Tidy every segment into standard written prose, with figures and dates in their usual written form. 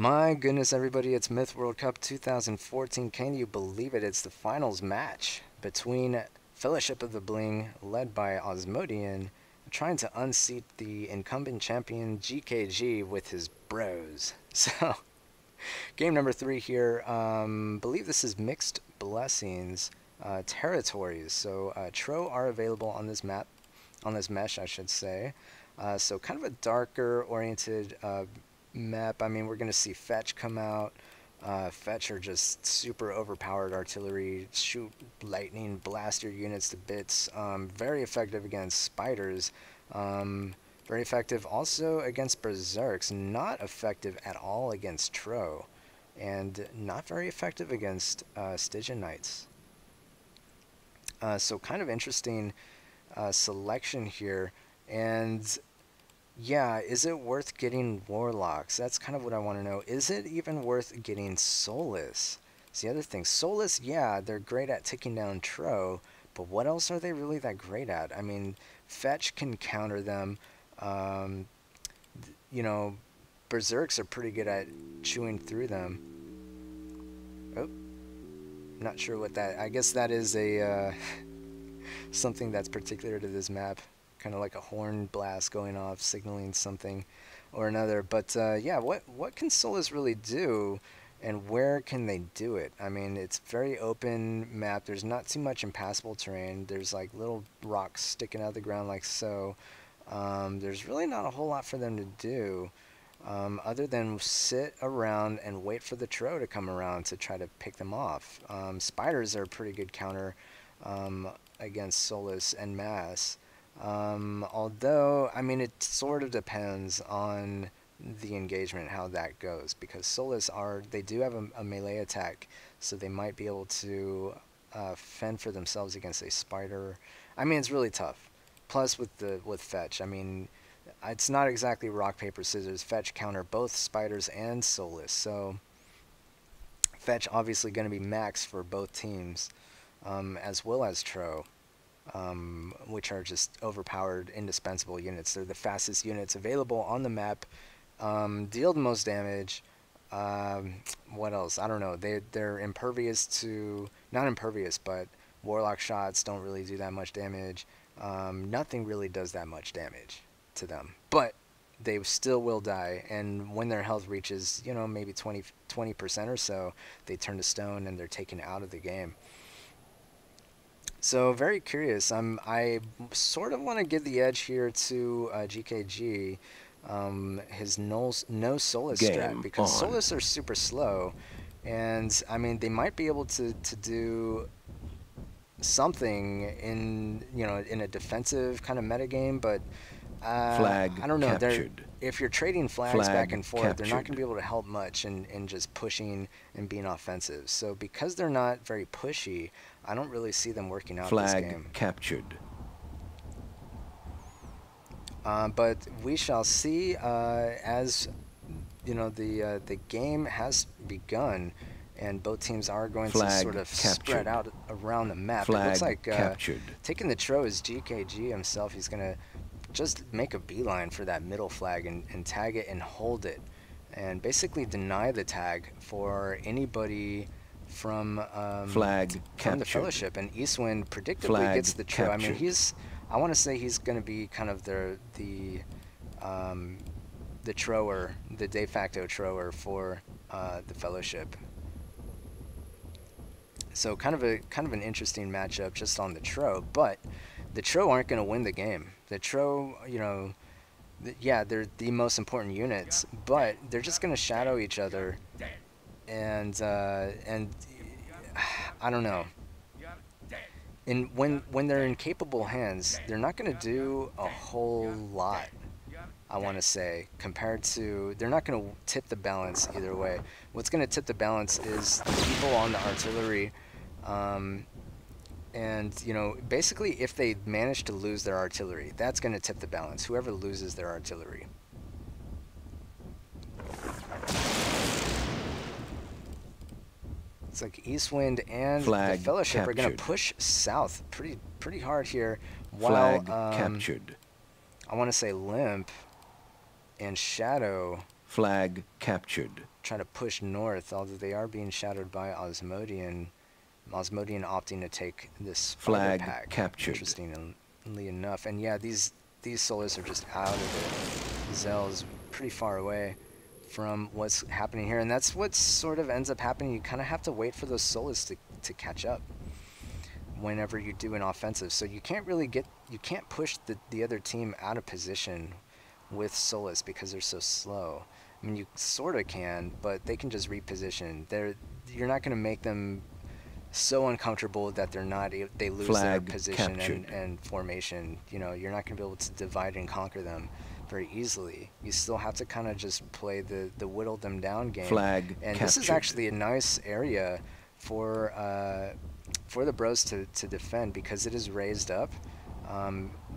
My goodness, everybody, it's Myth World Cup 2014. Can you believe it? It's the finals match between Fellowship of the Bling, led by Osmodian, trying to unseat the incumbent champion GKG with his bros. So, game number 3 here. Believe this is Mixed Blessings territories. So, Tro are available on this map, on this mesh, I should say. So, kind of a darker oriented map. I mean, we're going to see Fetch come out. Fetch are just super overpowered artillery, shoot lightning, blast your units to bits. Very effective against spiders. Very effective also against berserks. Not effective at all against Tro. And not very effective against Stygian Knights. So kind of interesting selection here. And yeah, is it worth getting Warlocks? That's kind of what I want to know. Is it even worth getting Soulless? It's the other thing. Soulless, yeah, they're great at taking down Tro, but what else are they really that great at? I mean, Fetch can counter them. You know, Berserks are pretty good at chewing through them. Oh, not sure what that... I guess that is a something that's particular to this map. Kind of like a horn blast going off, signaling something or another. But yeah, what can Soulless really do, and where can they do it? I mean, it's very open map. There's not too much impassable terrain. There's like little rocks sticking out of the ground like so. There's really not a whole lot for them to do, other than sit around and wait for the Tro to come around to try to pick them off. Spiders are a pretty good counter against Soulless and Mass. Although, I mean, it sort of depends on the engagement, how that goes, because Soulless they do have a melee attack, so they might be able to fend for themselves against a spider. I mean, it's really tough. Plus, with Fetch, I mean, it's not exactly rock, paper, scissors. Fetch counter both spiders and Soulless, so Fetch obviously going to be max for both teams, as well as Tro. Which are just overpowered, indispensable units. They're the fastest units available on the map, deal the most damage. What else? I don't know. They're impervious to... Not impervious, but Warlock shots don't really do that much damage. Nothing really does that much damage to them. But they still will die, and when their health reaches, you know, maybe 20% or so, they turn to stone and they're taken out of the game. So very curious. I sort of want to give the edge here to GKG, his no Soulless strat, because Soulless are super slow, and I mean they might be able to do something in in a defensive kind of metagame, but I don't know. If you're trading flags back and forth, they're not going to be able to help much in just pushing and being offensive. So because they're not very pushy, I don't really see them working out this game. Flag captured. But we shall see as the game has begun, and both teams are going to sort of spread out around the map. It looks like taking the Tro is GKG himself. He's going to just make a beeline for that middle flag and tag it and hold it, and basically deny the tag for anybody from the Fellowship. And Eastwind predictably gets the Tro. I mean, I want to say he's going to be kind of the Troer, the de facto Troer for the Fellowship. So kind of an interesting matchup just on the Tro, but the Tro aren't going to win the game. The Tro, yeah, they're the most important units, but they're just going to shadow each other, and I don't know. And when they're in capable hands, they're not going to do a whole lot, I want to say, compared to... They're not going to tip the balance either way. What's going to tip the balance is the people on the artillery, and, basically if they manage to lose their artillery, that's going to tip the balance, whoever loses their artillery. It's like Eastwind and the Fellowship are going to push south pretty hard here, while captured. I want to say Limp and Shadow Flag captured. try to push north, although they are being shadowed by Osmodian. Osmodian opting to take this farther Flag pack. captured. Interestingly enough. And yeah, these Solas are just out of it. Zell's pretty far away from what's happening here, and that's what sort of ends up happening. You kind of have to wait for those Solas to catch up whenever you do an offensive. So you can't really push the other team out of position with Solas because they're so slow. I mean, you sort of can, but they can just reposition. You're not going to make them so uncomfortable that they lose their position and formation. You know, you're not going to be able to divide and conquer them very easily. You still have to kind of just play the whittle them down game. Flag and captured. This is actually a nice area for the Bros to defend because it is raised up.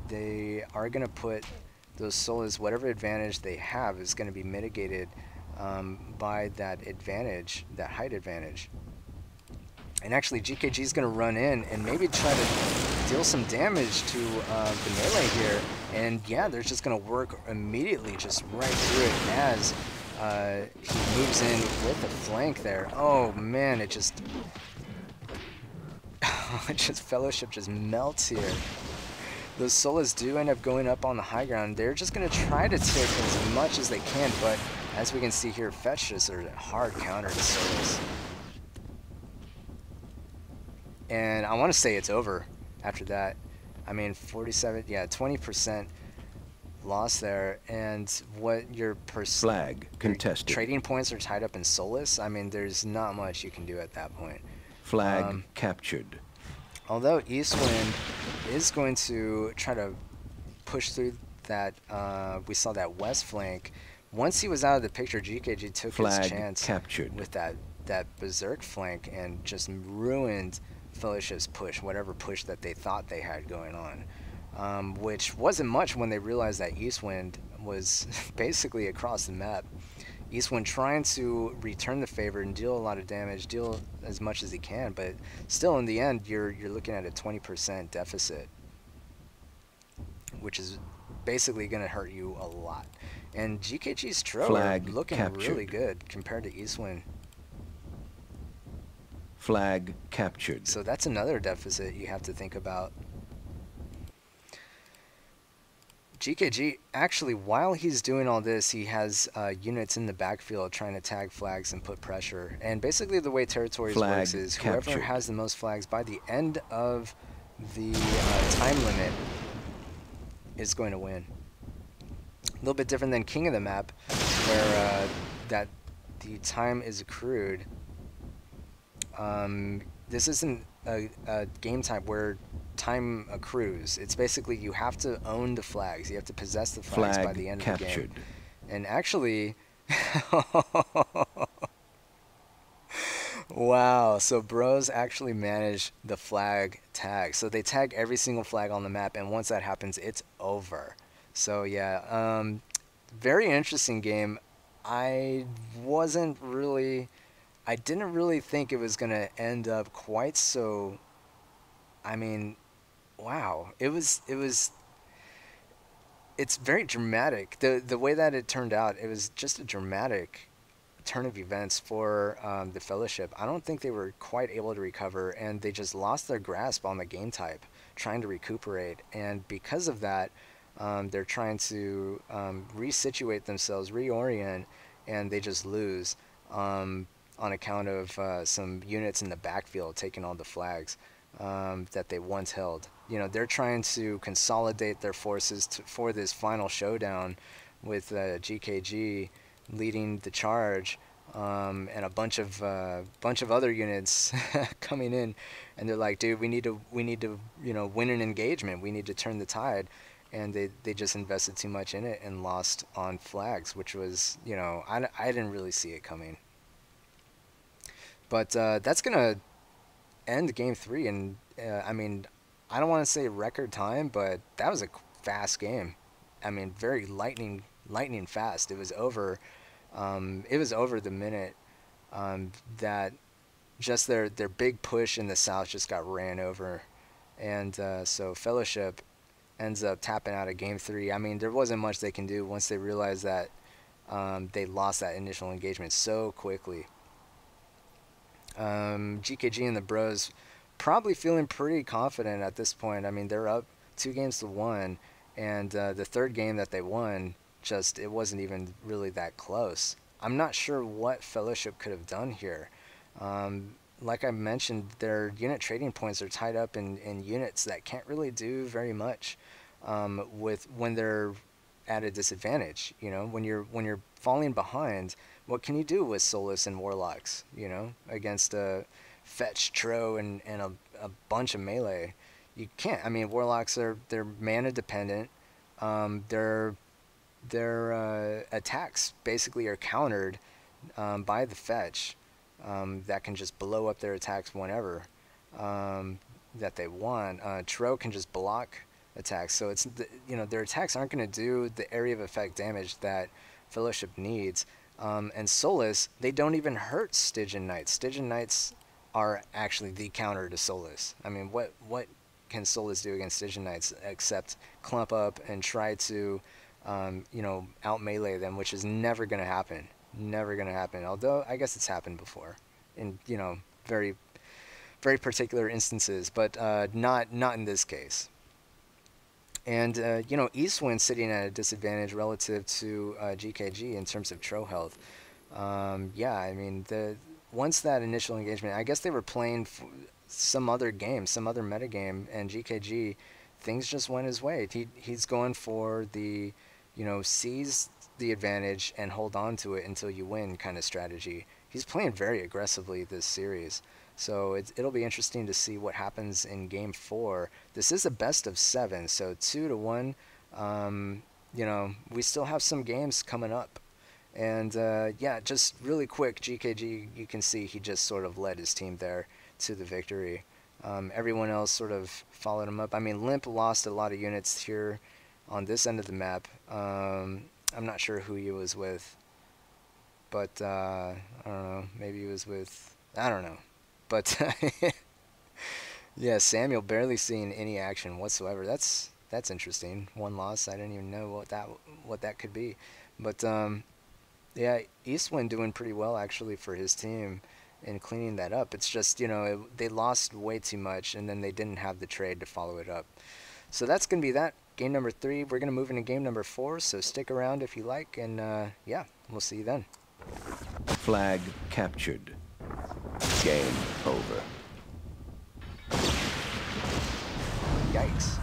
They are going to put those Solas, whatever advantage they have is going to be mitigated by that advantage, that height advantage. And actually, GKG is going to run in and maybe try to deal some damage to the melee here. And yeah, they're just going to work immediately just right through it as he moves in with the flank there. Oh man, it just Fellowship just melts here. Those Solas do end up going up on the high ground. They're just going to try to take as much as they can, but as we can see here, Fetch just are a hard counter to Solas. And I want to say it's over after that. I mean, 47, yeah, 20% loss there. And what your flag contested. Your trading points are tied up in Solas. I mean, there's not much you can do at that point. Flag captured. Although Eastwind is going to try to push through that, we saw that west flank. Once he was out of the picture, GKG took his chance with that Berserk flank and just ruined Fellowship's push, whatever push that they thought they had going on, which wasn't much when they realized that Eastwind was basically across the map. Eastwind trying to return the favor and deal a lot of damage, deal as much as he can, but still in the end you're looking at a 20% deficit, which is basically going to hurt you a lot. And GKG's Tro are looking really good compared to Eastwind. Flag captured. So that's another deficit you have to think about. GKG, actually, while he's doing all this, he has units in the backfield trying to tag flags and put pressure. And basically the way Territories works is whoever has the most flags by the end of the time limit is going to win. A little bit different than King of the Map, where that the time is accrued. This isn't a game type where time accrues. It's basically you have to own the flags. You have to possess the flags by the end of the game. And actually, wow, so Bros actually manage the flag tag. So they tag every single flag on the map, and once that happens, it's over. So yeah, very interesting game. I didn't really think it was going to end up quite so, I mean, wow. It's very dramatic. The way that it turned out, it was just a dramatic turn of events for the Fellowship. I don't think they were quite able to recover, and they just lost their grasp on the game type, trying to recuperate. And because of that, they're trying to resituate themselves, reorient, and they just lose. On account of some units in the backfield taking all the flags that they once held. You know, they're trying to consolidate their forces for this final showdown with GKG leading the charge, and a bunch of other units coming in, and they're like, dude, we need to win an engagement. We need to turn the tide. And they just invested too much in it and lost on flags, which was, I didn't really see it coming. But that's going to end Game 3. And, I mean, I don't want to say record time, but that was a fast game. I mean, very lightning fast. It was over. It was over the minute that just their big push in the south just got ran over. And so Fellowship ends up tapping out of Game 3. I mean, there wasn't much they can do once they realized that they lost that initial engagement so quickly. GKG and the Bros probably feeling pretty confident at this point. I mean, they're up 2-1, and the third game that they won, just it wasn't even really that close. I'm not sure what Fellowship could have done here. Like I mentioned, their unit trading points are tied up in units that can't really do very much with when they're at a disadvantage. You know, when you're falling behind, what can you do with Solus and Warlocks? You know, against a Fetch, Tro, and a bunch of melee, you can't. I mean, Warlocks they're mana dependent. Their attacks basically are countered by the Fetch. That can just blow up their attacks whenever that they want. Tro can just block attacks, so it's their attacks aren't going to do the area of effect damage that Fellowship needs. And Solus, they don't even hurt Stygian Knights. Stygian Knights are actually the counter to Solus. I mean, what can Solus do against Stygian Knights except clump up and try to out melee them, which is never going to happen. Never going to happen. Although I guess it's happened before in very very particular instances, but not in this case. And Eastwind sitting at a disadvantage relative to GKG in terms of Tro health. Yeah, I mean, once that initial engagement, I guess they were playing some other game, some other meta game, and GKG, things just went his way. He's going for the seize the advantage and hold on to it until you win kind of strategy. He's playing very aggressively this series. So it'll be interesting to see what happens in Game 4. This is a best of 7, so 2-1. We still have some games coming up. And yeah, just really quick, GKG, you can see he just sort of led his team there to the victory. Everyone else sort of followed him up. I mean, Limp lost a lot of units here on this end of the map. I'm not sure who he was with, but I don't know. Maybe he was with, I don't know. But yeah, Samuel barely seeing any action whatsoever. That's interesting. One loss. I didn't even know what that could be. But yeah, Eastwind doing pretty well actually for his team in cleaning that up. It's just they lost way too much, and then they didn't have the trade to follow it up. So that's gonna be that. Game number 3. We're gonna move into game number 4. So stick around if you like, and yeah, we'll see you then. Flag captured. Game over. Yikes.